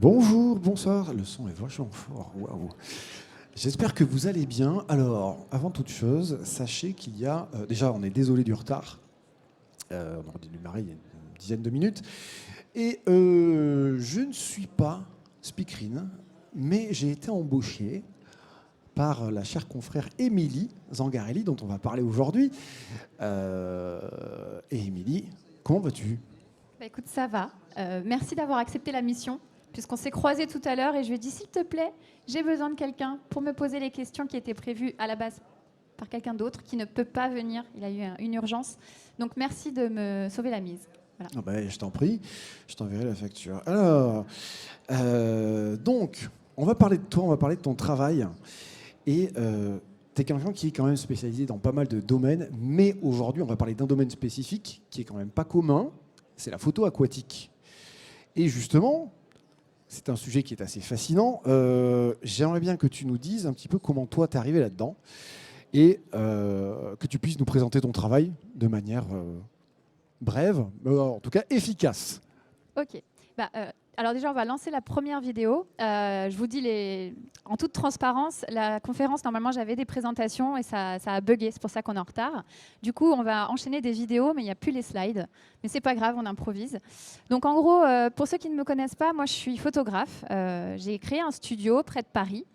Bonjour, bonsoir, le son est vachement fort, waouh. J'espère que vous allez bien. Alors, avant toute chose, sachez qu'il y a... déjà, on est désolé du retard. On aurait dû démarrer il y a une dizaine de minutes. Et je ne suis pas speakerine, mais j'ai été embauché par la chère confrère Émilie Zangarelli, dont on va parler aujourd'hui. Et Émilie, comment vas-tu ? Bah écoute, ça va. Merci d'avoir accepté la mission, puisqu'on s'est croisés tout à l'heure et je lui ai dit, s'il te plaît, j'ai besoin de quelqu'un pour me poser les questions qui étaient prévues à la base par quelqu'un d'autre qui ne peut pas venir. Il a eu une urgence. Donc merci de me sauver la mise. Voilà. Ah bah, je t'en prie, je t'enverrai la facture. Alors, donc, on va parler de toi, on va parler de ton travail. Et tu es quelqu'un qui est quand même spécialisé dans pas mal de domaines, mais aujourd'hui, on va parler d'un domaine spécifique qui est quand même pas commun, c'est la photo aquatique. Et justement, c'est un sujet qui est assez fascinant. J'aimerais bien que tu nous dises un petit peu comment toi, t'es arrivé là-dedans et que tu puisses nous présenter ton travail de manière brève, mais en tout cas efficace. Ok. Alors déjà, on va lancer la première vidéo. Je vous dis en toute transparence, la conférence, normalement, j'avais des présentations et ça a bugué. C'est pour ça qu'on est en retard. Du coup, on va enchaîner des vidéos, mais il n'y a plus les slides. Mais c'est pas grave, on improvise. Donc en gros, pour ceux qui ne me connaissent pas, moi, je suis photographe. J'ai créé un studio près de Paris,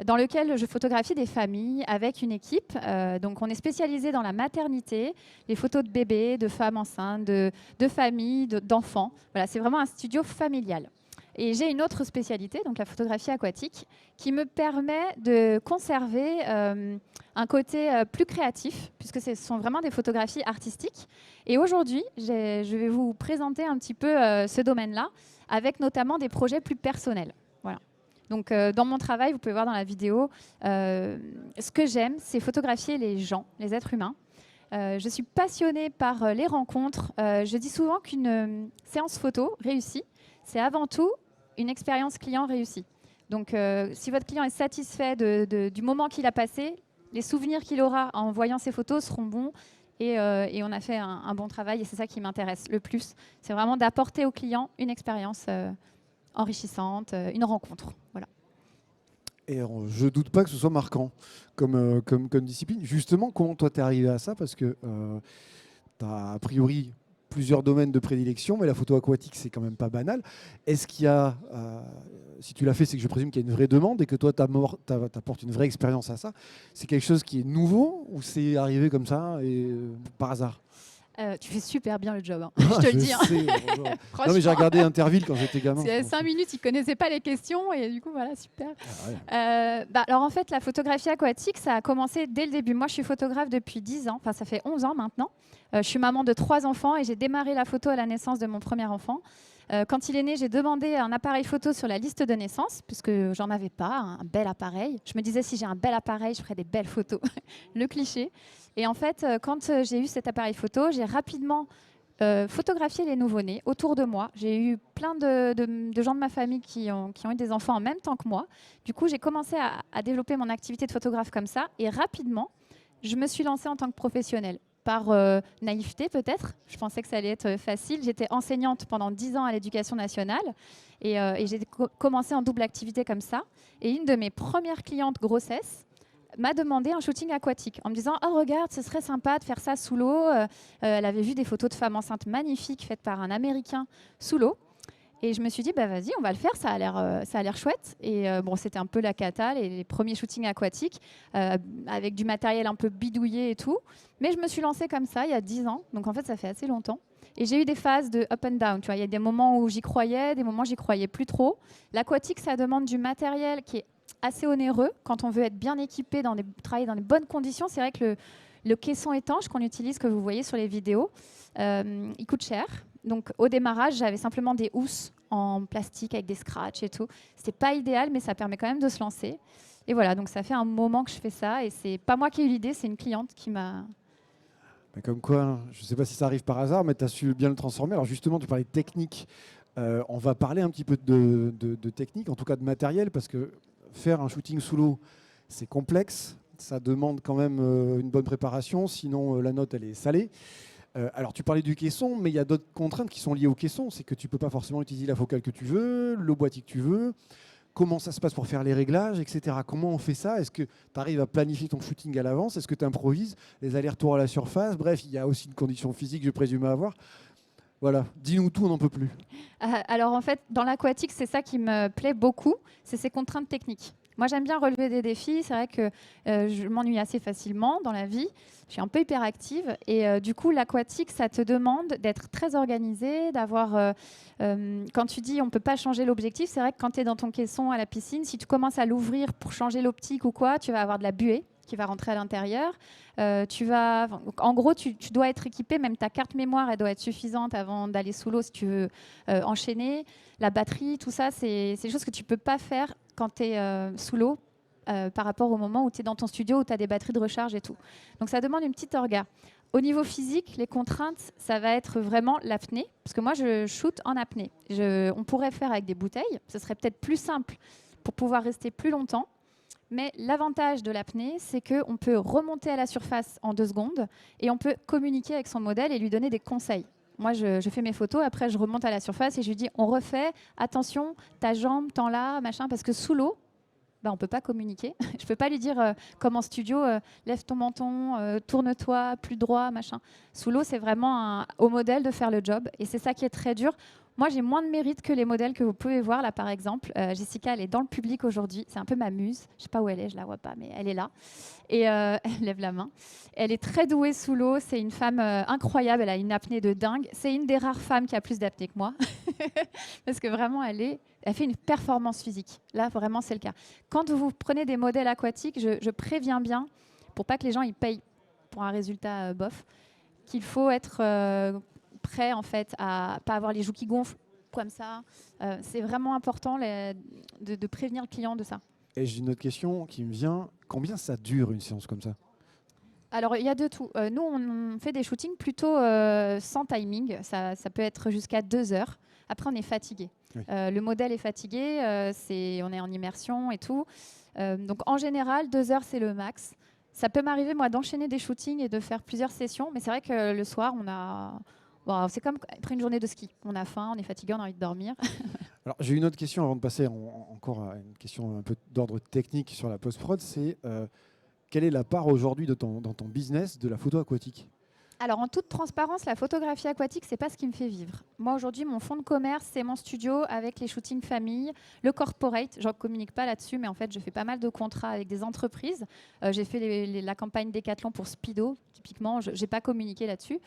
dans lequel je photographie des familles avec une équipe. Donc on est spécialisé dans la maternité, les photos de bébés, de femmes enceintes, de familles, d'enfants. Voilà, c'est vraiment un studio familial. Et j'ai une autre spécialité, donc la photographie aquatique, qui me permet de conserver un côté plus créatif, puisque ce sont vraiment des photographies artistiques. Et aujourd'hui, je vais vous présenter un petit peu ce domaine-là, avec notamment des projets plus personnels. Voilà. Donc, dans mon travail, vous pouvez voir dans la vidéo, ce que j'aime, c'est photographier les gens, les êtres humains. Je suis passionnée par les rencontres. Je dis souvent qu'une séance photo réussie, c'est avant tout une expérience client réussie. Donc, si votre client est satisfait du moment qu'il a passé, les souvenirs qu'il aura en voyant ces photos seront bons. Et on a fait un bon travail et c'est ça qui m'intéresse le plus. C'est vraiment d'apporter au client une expérience enrichissante, une rencontre. Voilà. Et je ne doute pas que ce soit marquant comme discipline. Justement, comment toi t'es arrivé à ça? Parce que tu as a priori plusieurs domaines de prédilection, mais la photo aquatique, c'est quand même pas banal. Est-ce qu'il y a, si tu l'as fait, c'est que je présume qu'il y a une vraie demande et que toi, tu apportes une vraie expérience à ça. C'est quelque chose qui est nouveau ou c'est arrivé comme ça et par hasard? Tu fais super bien le job, hein. Je te le dis. Sais, non, mais j'ai regardé Interville quand j'étais gamin. C'est 5 minutes, ils ne connaissaient pas les questions et du coup, voilà, super. Ah ouais. Alors en fait, la photographie aquatique, ça a commencé dès le début. Moi, je suis photographe depuis 10 ans, enfin ça fait 11 ans maintenant. Je suis maman de 3 enfants et j'ai démarré la photo à la naissance de mon premier enfant. Quand il est né, j'ai demandé un appareil photo sur la liste de naissance, puisque j'en avais pas, un bel appareil. Je me disais, si j'ai un bel appareil, je ferais des belles photos. Le cliché. Et en fait, quand j'ai eu cet appareil photo, j'ai rapidement photographié les nouveau-nés autour de moi. J'ai eu plein de gens de ma famille qui ont eu des enfants en même temps que moi. Du coup, j'ai commencé à développer mon activité de photographe comme ça. Et rapidement, je me suis lancée en tant que professionnelle. Par naïveté peut-être. Je pensais que ça allait être facile. J'étais enseignante pendant 10 ans à l'Éducation nationale et j'ai commencé en double activité comme ça. Et une de mes premières clientes grossesse m'a demandé un shooting aquatique en me disant « Oh, regarde, ce serait sympa de faire ça sous l'eau. » Elle avait vu des photos de femmes enceintes magnifiques faites par un Américain sous l'eau. Et je me suis dit, bah vas-y, on va le faire, ça a l'air chouette. Et bon, c'était un peu la cata, les premiers shootings aquatiques, avec du matériel un peu bidouillé et tout. Mais je me suis lancée comme ça il y a 10 ans, donc en fait, ça fait assez longtemps. Et j'ai eu des phases de up and down, tu vois. Il y a des moments où j'y croyais, des moments où j'y croyais plus trop. L'aquatique, ça demande du matériel qui est assez onéreux quand on veut être bien équipé, travailler dans les bonnes conditions. C'est vrai que le caisson étanche qu'on utilise, que vous voyez sur les vidéos, il coûte cher. Donc au démarrage, j'avais simplement des housses en plastique avec des scratchs et tout. C'était pas idéal, mais ça permet quand même de se lancer. Et voilà, donc ça fait un moment que je fais ça. Et c'est pas moi qui ai eu l'idée, c'est une cliente qui m'a... Mais comme quoi, je ne sais pas si ça arrive par hasard, mais tu as su bien le transformer. Alors justement, tu parlais de technique. On va parler un petit peu de technique, en tout cas de matériel, parce que faire un shooting sous l'eau, c'est complexe. Ça demande quand même une bonne préparation, sinon la note, elle est salée. Alors, tu parlais du caisson, mais il y a d'autres contraintes qui sont liées au caisson. C'est que tu ne peux pas forcément utiliser la focale que tu veux, le boîtier que tu veux. Comment ça se passe pour faire les réglages, etc. Comment on fait ça? Est-ce que tu arrives à planifier ton shooting à l'avance? Est-ce que tu improvises les allers-retours à la surface? Bref, il y a aussi une condition physique, je présume, à avoir. Voilà, dis-nous tout, on n'en peut plus. Alors en fait, dans l'aquatique, c'est ça qui me plaît beaucoup, c'est ces contraintes techniques. Moi, j'aime bien relever des défis. C'est vrai que je m'ennuie assez facilement dans la vie. Je suis un peu hyperactive. Et du coup, l'aquatique, ça te demande d'être très organisé, d'avoir... quand tu dis on ne peut pas changer l'objectif, c'est vrai que quand tu es dans ton caisson à la piscine, si tu commences à l'ouvrir pour changer l'optique ou quoi, tu vas avoir de la buée qui va rentrer à l'intérieur. En gros, tu dois être équipé, même ta carte mémoire, elle doit être suffisante avant d'aller sous l'eau si tu veux enchaîner. La batterie, tout ça, c'est des choses que tu ne peux pas faire quand tu es sous l'eau par rapport au moment où tu es dans ton studio, où tu as des batteries de recharge et tout. Donc ça demande une petite orga. Au niveau physique, les contraintes, ça va être vraiment l'apnée, parce que moi, je shoot en apnée. On pourrait faire avec des bouteilles, ce serait peut-être plus simple pour pouvoir rester plus longtemps. Mais l'avantage de l'apnée, c'est qu'on peut remonter à la surface en 2 secondes et on peut communiquer avec son modèle et lui donner des conseils. Moi, je fais mes photos, après je remonte à la surface et je lui dis on refait, attention, ta jambe, tends là, machin, parce que sous l'eau, on ne peut pas communiquer. Je ne peux pas lui dire comme en studio, lève ton menton, tourne-toi, plus droit, machin. Sous l'eau, c'est vraiment au modèle de faire le job et c'est ça qui est très dur. Moi, j'ai moins de mérite que les modèles que vous pouvez voir là, par exemple. Jessica, elle est dans le public aujourd'hui. C'est un peu ma muse. Je ne sais pas où elle est, je ne la vois pas, mais elle est là. Et elle lève la main. Elle est très douée sous l'eau. C'est une femme incroyable. Elle a une apnée de dingue. C'est une des rares femmes qui a plus d'apnée que moi. Parce que vraiment, elle fait une performance physique. Là, vraiment, c'est le cas. Quand vous prenez des modèles aquatiques, je préviens bien, pour pas que les gens ils payent pour un résultat bof, qu'il faut être... prêt en fait à pas avoir les joues qui gonflent comme ça. C'est vraiment important de prévenir le client de ça. Et j'ai une autre question qui me vient. Combien ça dure une séance comme ça? Alors, il y a de tout. Nous, on fait des shootings plutôt sans timing. Ça peut être jusqu'à 2 heures. Après, on est fatigué. Oui. Le modèle est fatigué. On est en immersion et tout. Donc, en général, 2 heures, c'est le max. Ça peut m'arriver, moi, d'enchaîner des shootings et de faire plusieurs sessions. Mais c'est vrai que le soir, on a... Bon, c'est comme après une journée de ski. On a faim, on est fatigué, on a envie de dormir. Alors, j'ai une autre question avant de passer encore à une question un peu d'ordre technique sur la post-prod. C'est quelle est la part aujourd'hui dans ton business de la photo aquatique? Alors, en toute transparence, la photographie aquatique, c'est pas ce qui me fait vivre. Moi, aujourd'hui, mon fonds de commerce, c'est mon studio avec les shootings famille, le corporate. Je ne communique pas là-dessus, mais en fait, je fais pas mal de contrats avec des entreprises. J'ai fait la campagne Decathlon pour Speedo, typiquement. Je n'ai pas communiqué là-dessus,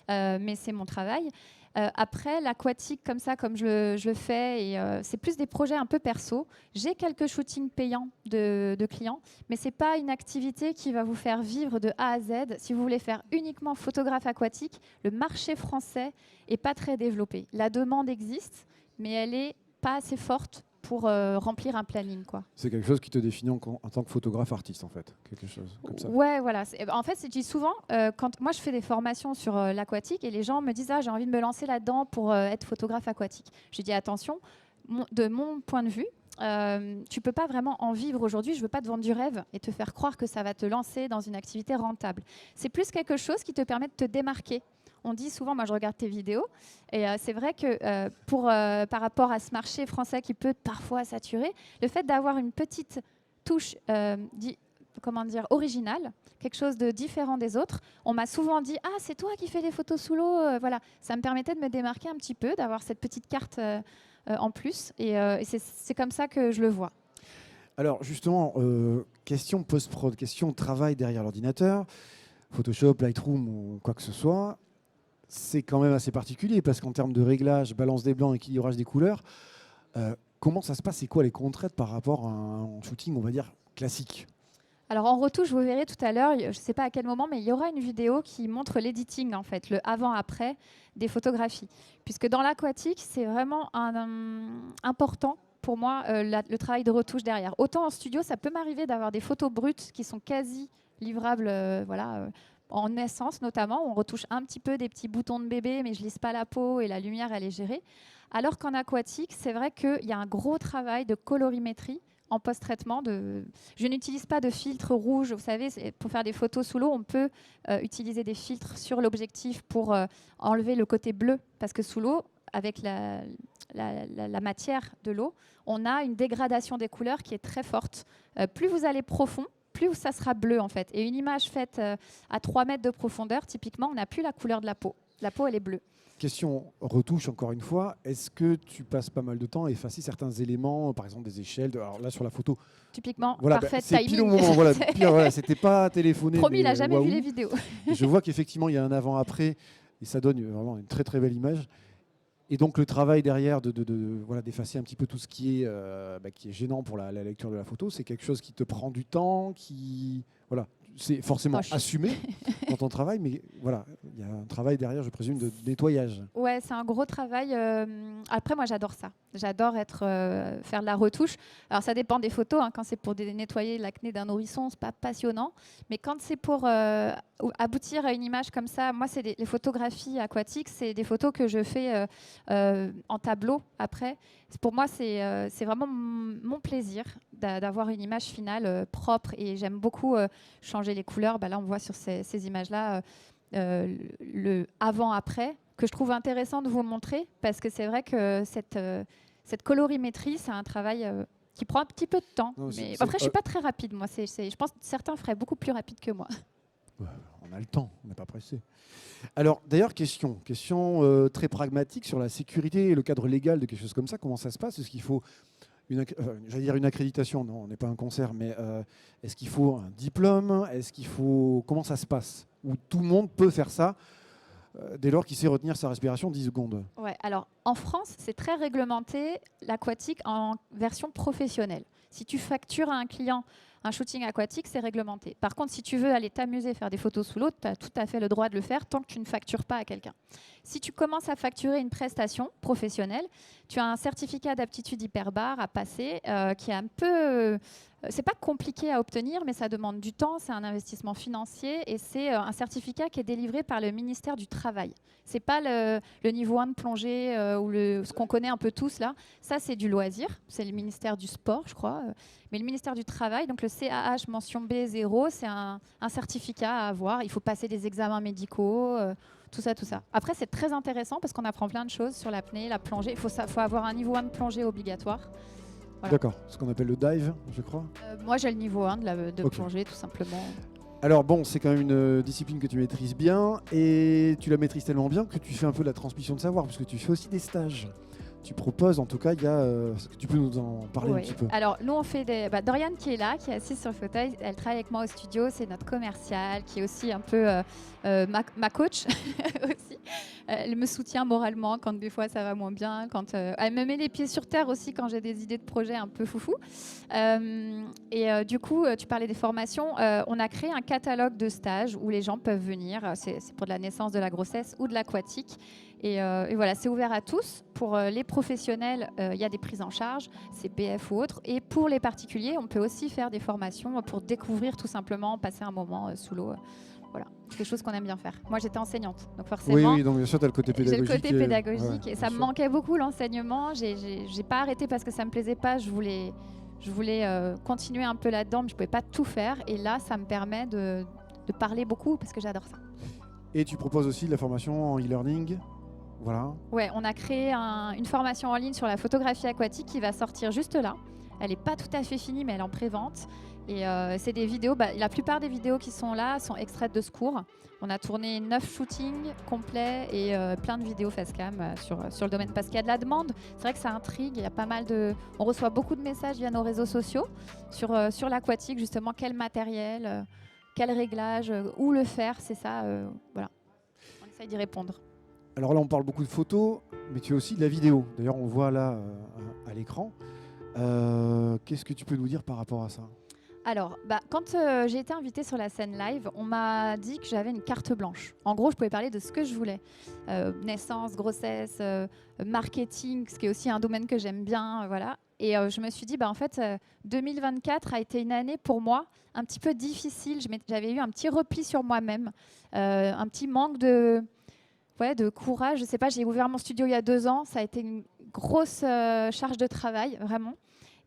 mais c'est mon travail. Après, l'aquatique, comme ça, comme je le fais, et c'est plus des projets un peu perso. J'ai quelques shootings payants de clients, mais ce n'est pas une activité qui va vous faire vivre de A à Z. Si vous voulez faire uniquement photographe aquatique, le marché français n'est pas très développé. La demande existe, mais elle n'est pas assez forte pour remplir un planning, quoi. C'est quelque chose qui te définit en tant que photographe artiste, en fait. Quelque chose comme ça. Ouais, voilà. En fait, je dis souvent, quand moi je fais des formations sur l'aquatique et les gens me disent « Ah, j'ai envie de me lancer là-dedans pour être photographe aquatique ». Je dis « Attention, de mon point de vue, tu peux pas vraiment en vivre aujourd'hui. Je veux pas te vendre du rêve et te faire croire que ça va te lancer dans une activité rentable. C'est plus quelque chose qui te permet de te démarquer. On dit souvent, moi je regarde tes vidéos, et c'est vrai que par rapport à ce marché français qui peut parfois saturer, le fait d'avoir une petite touche originale, quelque chose de différent des autres, on m'a souvent dit « Ah, c'est toi qui fais les photos sous l'eau ». Voilà, ça me permettait de me démarquer un petit peu, d'avoir cette petite carte en plus, et c'est comme ça que je le vois. Alors justement, question post-prod, question travail derrière l'ordinateur, Photoshop, Lightroom ou quoi que ce soit. C'est quand même assez particulier parce qu'en termes de réglage, balance des blancs, équilibrage des couleurs, comment ça se passe? C'est quoi les contraintes par rapport à un shooting, on va dire, classique? Alors en retouche, vous verrez tout à l'heure, je ne sais pas à quel moment, mais il y aura une vidéo qui montre l'editing, en fait, le avant-après des photographies. Puisque dans l'aquatique, c'est vraiment important pour moi le travail de retouche derrière. Autant en studio, ça peut m'arriver d'avoir des photos brutes qui sont quasi livrables, en naissance notamment. On retouche un petit peu des petits boutons de bébé, mais je ne lisse pas la peau et la lumière, elle est gérée. Alors qu'en aquatique, c'est vrai qu'il y a un gros travail de colorimétrie en post-traitement. Je n'utilise pas de filtre rouge. Vous savez, pour faire des photos sous l'eau, on peut utiliser des filtres sur l'objectif pour enlever le côté bleu. Parce que sous l'eau, avec la matière de l'eau, on a une dégradation des couleurs qui est très forte. Plus vous allez profond, plus ça sera bleu en fait. Et une image faite à 3 mètres de profondeur, typiquement, on n'a plus la couleur de la peau. La peau, elle est bleue. Question retouche, encore une fois. Est-ce que tu passes pas mal de temps à effacer certains éléments, par exemple des échelles Alors là, sur la photo, typiquement, voilà, parfait c'est timing. pile au moment. Voilà, pire, voilà, c'était pas téléphoné. Promis, il n'a mais jamais waouh. vu les vidéos. Je vois qu'effectivement, il y a un avant-après, et ça donne vraiment une très très belle image. Et donc le travail derrière voilà, d'effacer un petit peu tout ce qui est gênant pour la lecture de la photo, c'est quelque chose qui te prend du temps, voilà, c'est forcément assumé dans ton travail, mais voilà, il y a un travail derrière, je présume, de nettoyage. Ouais, c'est un gros travail. Après, moi, j'adore ça. J'adore faire de la retouche. Alors, ça dépend des photos. Quand c'est pour nettoyer l'acné d'un nourrisson, c'est pas passionnant. Mais quand c'est pour aboutir à une image comme ça, moi, c'est les photographies aquatiques, c'est des photos que je fais en tableau après. Pour moi, c'est vraiment mon plaisir d'avoir une image finale propre. Et j'aime beaucoup changer les couleurs. Là, on voit sur ces images-là le avant-après, que je trouve intéressant de vous montrer, parce que c'est vrai que cette colorimétrie, c'est un travail qui prend un petit peu de temps. Non, mais après, je suis pas très rapide, moi. Je pense que certains feraient beaucoup plus rapide que moi. On a le temps, on n'est pas pressé. Alors, d'ailleurs, question très pragmatique sur la sécurité et le cadre légal de quelque chose comme ça. Comment ça se passe? Est-ce qu'il faut j'allais dire une accréditation? Non, on n'est pas un concert, mais est-ce qu'il faut un diplôme? Comment ça se passe? Où tout le monde peut faire ça dès lors qu'il sait retenir sa respiration 10 secondes? Ouais, alors, en France, c'est très réglementé l'aquatique en version professionnelle. Si tu factures à un client un shooting aquatique, c'est réglementé. Par contre, si tu veux aller t'amuser, faire des photos sous l'eau, tu as tout à fait le droit de le faire tant que tu ne factures pas à quelqu'un. Si tu commences à facturer une prestation professionnelle, tu as un certificat d'aptitude hyperbare à passer qui est un peu... c'est pas compliqué à obtenir, mais ça demande du temps, c'est un investissement financier et c'est un certificat qui est délivré par le ministère du Travail. C'est pas le niveau 1 de plongée ou ce qu'on connaît un peu tous là. Ça, c'est du loisir. C'est le ministère du Sport, je crois. Mais le ministère du Travail, donc le CAH mention B0, c'est un certificat à avoir. Il faut passer des examens médicaux, tout ça, tout ça. Après, c'est très intéressant parce qu'on apprend plein de choses sur l'apnée, la plongée. Il faut avoir un niveau 1 de plongée obligatoire. Voilà. D'accord, ce qu'on appelle le dive, je crois. Moi, j'ai le niveau 1 de plongée, tout simplement. Alors bon, c'est quand même une discipline que tu maîtrises bien et tu la maîtrises tellement bien que tu fais un peu de la transmission de savoir puisque tu fais aussi des stages. Tu proposes, en tout cas, est-ce que tu peux nous en parler un petit peu? Alors, nous, on fait Dorian qui est là, qui est assise sur le fauteuil, elle travaille avec moi au studio, c'est notre commerciale, qui est aussi un peu ma coach aussi. Elle me soutient moralement quand des fois ça va moins bien, elle me met les pieds sur terre aussi quand j'ai des idées de projets un peu foufou. Du coup, tu parlais des formations, on a créé un catalogue de stages où les gens peuvent venir, c'est pour de la naissance, de la grossesse ou de l'aquatique. Et voilà, c'est ouvert à tous. Pour les professionnels, il y a des prises en charge, CPF ou autres. Et pour les particuliers, on peut aussi faire des formations pour découvrir tout simplement, passer un moment sous l'eau. Voilà, c'est quelque chose qu'on aime bien faire. Moi, j'étais enseignante, donc forcément... Oui, donc bien sûr, tu as le côté pédagogique. J'ai le côté pédagogique et ça me sûr. manquait beaucoup, l'enseignement. J'ai pas arrêté parce que ça me plaisait pas. Je voulais continuer un peu là-dedans, mais je pouvais pas tout faire. Et là, ça me permet de parler beaucoup parce que j'adore ça. Et tu proposes aussi de la formation en e-learning? Voilà. Ouais, on a créé une formation en ligne sur la photographie aquatique qui va sortir juste là. Elle n'est pas tout à fait finie, mais elle est en pré-vente. Et c'est des vidéos, la plupart des vidéos qui sont là sont extraites de ce cours. On a tourné 9 shootings complets et plein de vidéos facecam sur le domaine parce qu'il y a de la demande. C'est vrai que ça intrigue, il y a pas mal on reçoit beaucoup de messages via nos réseaux sociaux sur l'aquatique, justement, quel matériel, quel réglage, où le faire, c'est ça. Voilà, on essaye d'y répondre. Alors là, on parle beaucoup de photos, mais tu as aussi de la vidéo. D'ailleurs, on voit là à l'écran. Qu'est-ce que tu peux nous dire par rapport à ça? Alors, quand j'ai été invitée sur la scène live, on m'a dit que j'avais une carte blanche. En gros, je pouvais parler de ce que je voulais. Naissance, grossesse, marketing, ce qui est aussi un domaine que j'aime bien. Voilà. Et je me suis dit, en fait, 2024 a été une année pour moi un petit peu difficile. J'avais eu un petit repli sur moi-même, un petit manque de courage. Je sais pas, j'ai ouvert mon studio il y a 2 ans. Ça a été une grosse charge de travail, vraiment.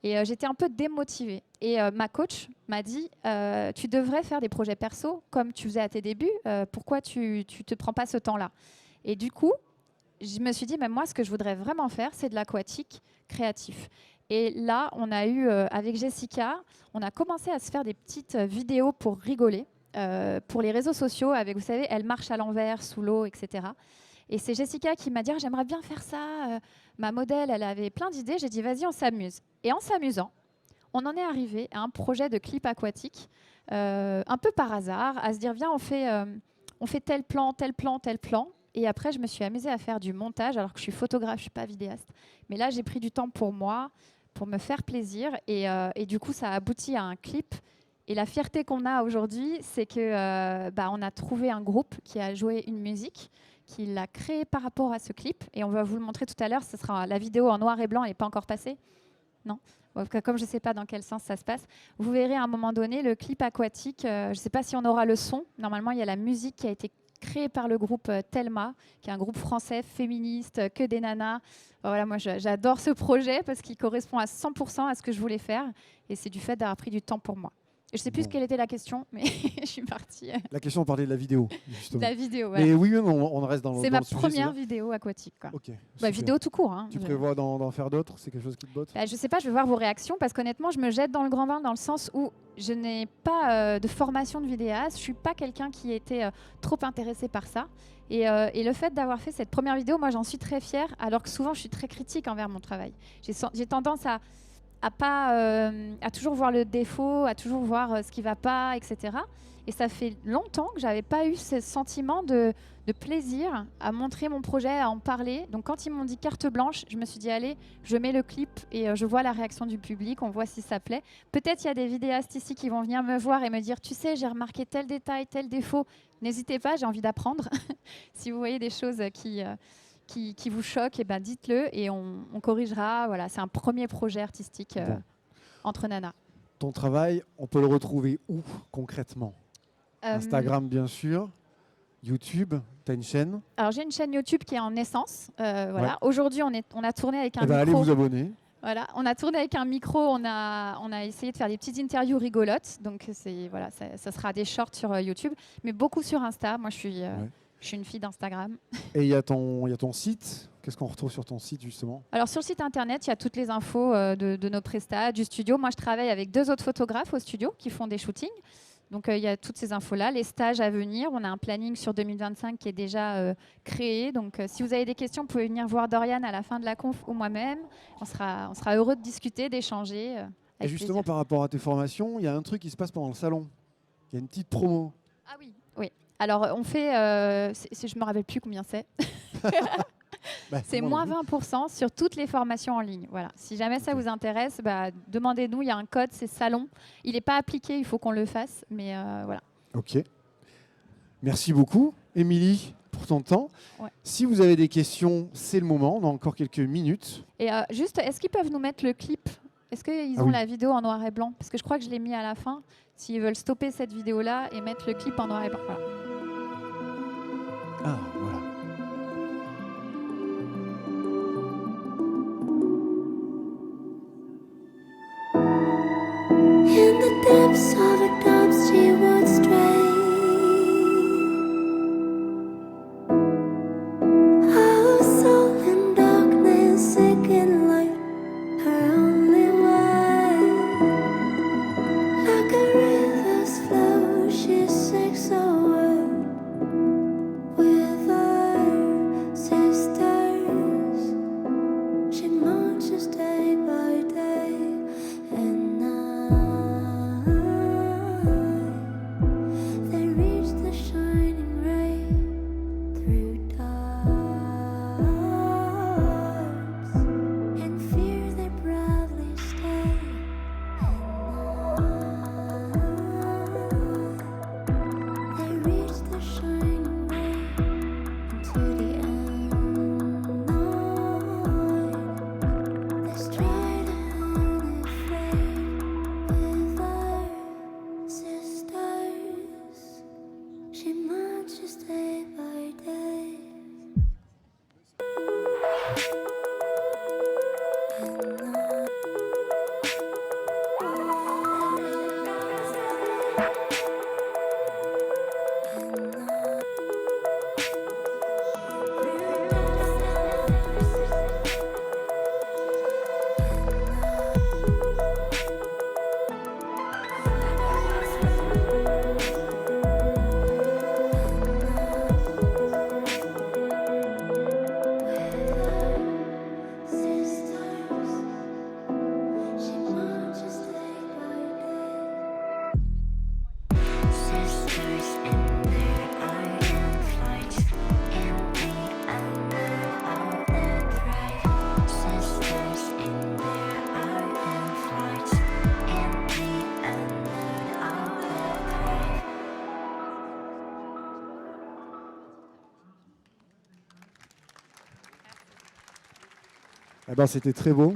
Et j'étais un peu démotivée. Et ma coach m'a dit, tu devrais faire des projets perso comme tu faisais à tes débuts. Pourquoi tu te prends pas ce temps-là? Et du coup, je me suis dit, mais moi, ce que je voudrais vraiment faire, c'est de l'aquatique créatif. Et là, on a eu, avec Jessica, on a commencé à se faire des petites vidéos pour rigoler, pour les réseaux sociaux, avec, vous savez, elle marche à l'envers, sous l'eau, etc. Et c'est Jessica qui m'a dit, ah, j'aimerais bien faire ça. Ma modèle, elle avait plein d'idées. J'ai dit, vas-y, on s'amuse. Et en s'amusant, on en est arrivé à un projet de clip aquatique, un peu par hasard, à se dire, viens, on fait tel plan, tel plan, tel plan. Et après, je me suis amusée à faire du montage, alors que je suis photographe, je ne suis pas vidéaste. Mais là, j'ai pris du temps pour moi, pour me faire plaisir. Et du coup, ça a abouti à un clip. Et la fierté qu'on a aujourd'hui, c'est que on a trouvé un groupe qui a joué une musique, qui l'a créée par rapport à ce clip. Et on va vous le montrer tout à l'heure. Ce sera la vidéo en noir et blanc, elle n'est pas encore passée. Non. Comme je ne sais pas dans quel sens ça se passe, vous verrez à un moment donné le clip aquatique. Je ne sais pas si on aura le son. Normalement, il y a la musique qui a été créée par le groupe Thelma, qui est un groupe français féministe, que des nanas. Voilà, moi, j'adore ce projet parce qu'il correspond à 100% à ce que je voulais faire. Et c'est du fait d'avoir pris du temps pour moi. Je ne sais plus quelle était la question, mais je suis partie. La question, on parlait de la vidéo, justement. La vidéo, voilà. Mais oui, on reste dans le C'est ma sujet, première vidéo aquatique. Quoi. Ok. Vidéo tout court. Hein. Tu prévois d'en faire d'autres? C'est quelque chose qui te botte? Je ne sais pas, je vais voir vos réactions parce qu'honnêtement, je me jette dans le grand bain dans le sens où je n'ai pas de formation de vidéaste. Je ne suis pas quelqu'un qui était trop intéressé par ça. Et le fait d'avoir fait cette première vidéo, moi, j'en suis très fière, alors que souvent, je suis très critique envers mon travail. J'ai tendance à toujours voir le défaut, à toujours voir ce qui ne va pas, etc. Et ça fait longtemps que je n'avais pas eu ce sentiment de plaisir à montrer mon projet, à en parler. Donc quand ils m'ont dit carte blanche, je me suis dit allez, je mets le clip et je vois la réaction du public, on voit si ça plaît. Peut-être il y a des vidéastes ici qui vont venir me voir et me dire tu sais, j'ai remarqué tel détail, tel défaut. N'hésitez pas, j'ai envie d'apprendre. Si vous voyez des choses qui vous choquent, eh ben dites-le et on corrigera. Voilà, c'est un premier projet artistique entre nanas. Ton travail, on peut le retrouver où concrètement? Instagram, bien sûr. YouTube, tu as une chaîne? Alors, j'ai une chaîne YouTube qui est en naissance. Voilà. Ouais. Aujourd'hui, on a tourné avec un micro. Allez vous abonner. Voilà, on a tourné avec un micro. On a essayé de faire des petites interviews rigolotes. Donc, voilà, ça sera des shorts sur YouTube, mais beaucoup sur Insta. Moi, je suis une fille d'Instagram. Et il y a ton site. Qu'est-ce qu'on retrouve sur ton site, justement? Alors, sur le site internet, il y a toutes les infos de nos prestats, du studio. Moi, je travaille avec 2 autres photographes au studio qui font des shootings. Donc, il y a toutes ces infos-là, les stages à venir. On a un planning sur 2025 qui est déjà créé. Donc, si vous avez des questions, vous pouvez venir voir Dorian à la fin de la conf ou moi-même. On sera heureux de discuter, d'échanger. Et justement, par rapport à tes formations, il y a un truc qui se passe pendant le salon. Il y a une petite promo. Ah oui, oui. Alors, on fait... je ne me rappelle plus combien c'est. C'est moins 20% sur toutes les formations en ligne. Voilà. Si jamais ça vous intéresse, demandez-nous. Il y a un code, c'est salon. Il n'est pas appliqué, il faut qu'on le fasse. Mais voilà. Ok. Merci beaucoup, Émilie, pour ton temps. Ouais. Si vous avez des questions, c'est le moment. On a encore quelques minutes. Et juste, est-ce qu'ils peuvent nous mettre le clip? Est-ce qu'ils ont la vidéo en noir et blanc? Parce que je crois que je l'ai mis à la fin. S'ils veulent stopper cette vidéo-là et mettre le clip en noir et blanc. Voilà. Ah, voilà. In the depths of a depths she would stray. Our soul in darkness, seeking light, her only way. Like a river's flow, she seeks away with her sisters. She marches day by day, and now Eh ben, c'était très beau.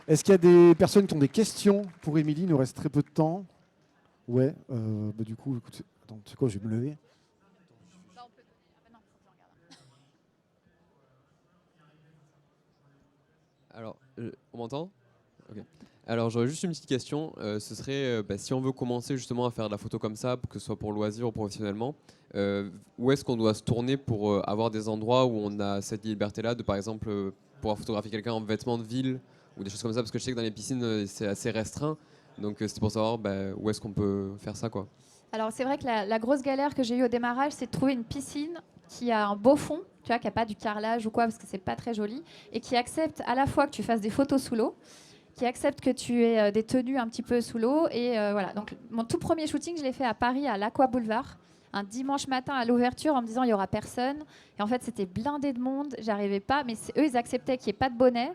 Est-ce qu'il y a des personnes qui ont des questions pour Émilie? Il nous reste très peu de temps. Ouais, du coup, écoute, attends, tu sais quoi, je vais me lever. Alors, on m'entend? Ok. Alors, j'aurais juste une petite question. Ce serait, si on veut commencer justement à faire de la photo comme ça, que ce soit pour loisir ou professionnellement, où est-ce qu'on doit se tourner pour avoir des endroits où on a cette liberté-là de, par exemple, pouvoir photographier quelqu'un en vêtements de ville ou des choses comme ça? Parce que je sais que dans les piscines, c'est assez restreint. Donc, c'est pour savoir où est-ce qu'on peut faire ça, quoi. Alors c'est vrai que la grosse galère que j'ai eue au démarrage, c'est de trouver une piscine qui a un beau fond, tu vois, qui n'a pas du carrelage ou quoi, parce que c'est pas très joli, et qui accepte à la fois que tu fasses des photos sous l'eau, qui accepte que tu aies des tenues un petit peu sous l'eau. Et voilà, donc mon tout premier shooting, je l'ai fait à Paris, à l'Aqua Boulevard, un dimanche matin à l'ouverture, en me disant il y aura personne. Et en fait, c'était blindé de monde, j'arrivais pas, mais eux, ils acceptaient qu'il n'y ait pas de bonnet.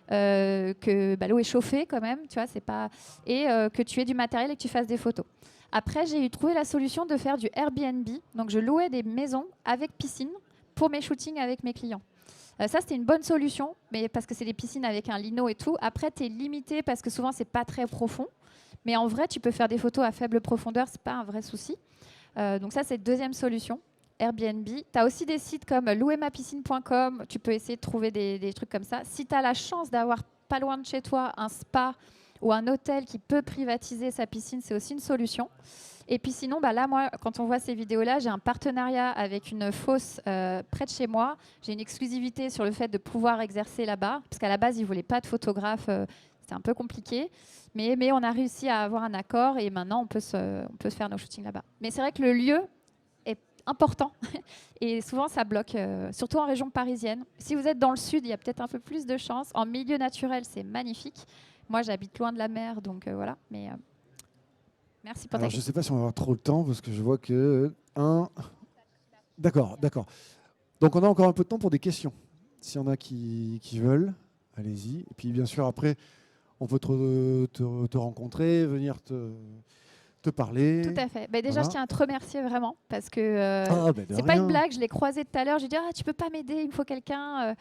Que l'eau est chauffée quand même, tu vois, c'est pas et que tu aies du matériel et que tu fasses des photos. Après, j'ai trouvé la solution de faire du Airbnb. Donc, je louais des maisons avec piscine pour mes shootings avec mes clients. Ça, c'était une bonne solution, mais parce que c'est des piscines avec un lino et tout. Après, tu es limité parce que souvent, c'est pas très profond. Mais en vrai, tu peux faire des photos à faible profondeur, c'est pas un vrai souci. Donc ça, c'est deuxième solution. Airbnb. Tu as aussi des sites comme louermapiscine.com. Tu peux essayer de trouver des trucs comme ça. Si tu as la chance d'avoir pas loin de chez toi un spa ou un hôtel qui peut privatiser sa piscine, c'est aussi une solution. Et puis sinon, là, moi, quand on voit ces vidéos-là, j'ai un partenariat avec une fosse près de chez moi. J'ai une exclusivité sur le fait de pouvoir exercer là-bas, parce qu'à la base, ils ne voulaient pas de photographe. C'était un peu compliqué. Mais on a réussi à avoir un accord et maintenant, on peut se faire nos shootings là-bas. Mais c'est vrai que le lieu est important et souvent, ça bloque, surtout en région parisienne. Si vous êtes dans le sud, il y a peut-être un peu plus de chance. En milieu naturel, c'est magnifique. Moi, j'habite loin de la mer, donc voilà. Mais merci pour ta Alors, je ne question. sais pas si on va avoir trop le temps, parce que je vois que... D'accord, d'accord. Donc, on a encore un peu de temps pour des questions. S'il y en a qui veulent, allez-y. Et puis, bien sûr, après, on peut te rencontrer, venir te parler. Tout à fait. Déjà, Voilà. je tiens à te remercier vraiment parce que De c'est pas rien. une blague. Je l'ai croisé tout à l'heure. J'ai dit tu peux pas m'aider, il me faut quelqu'un.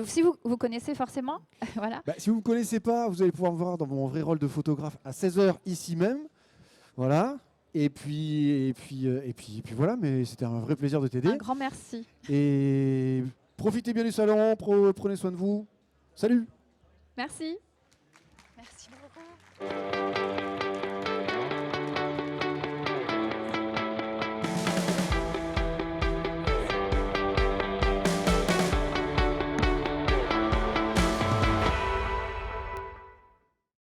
Si vous connaissez forcément, voilà. Si vous ne me connaissez pas, vous allez pouvoir me voir dans mon vrai rôle de photographe à 16h ici même. Voilà. Et puis voilà, mais c'était un vrai plaisir de t'aider. Un grand merci. Et profitez bien du salon, prenez soin de vous. Salut. Merci. Merci beaucoup.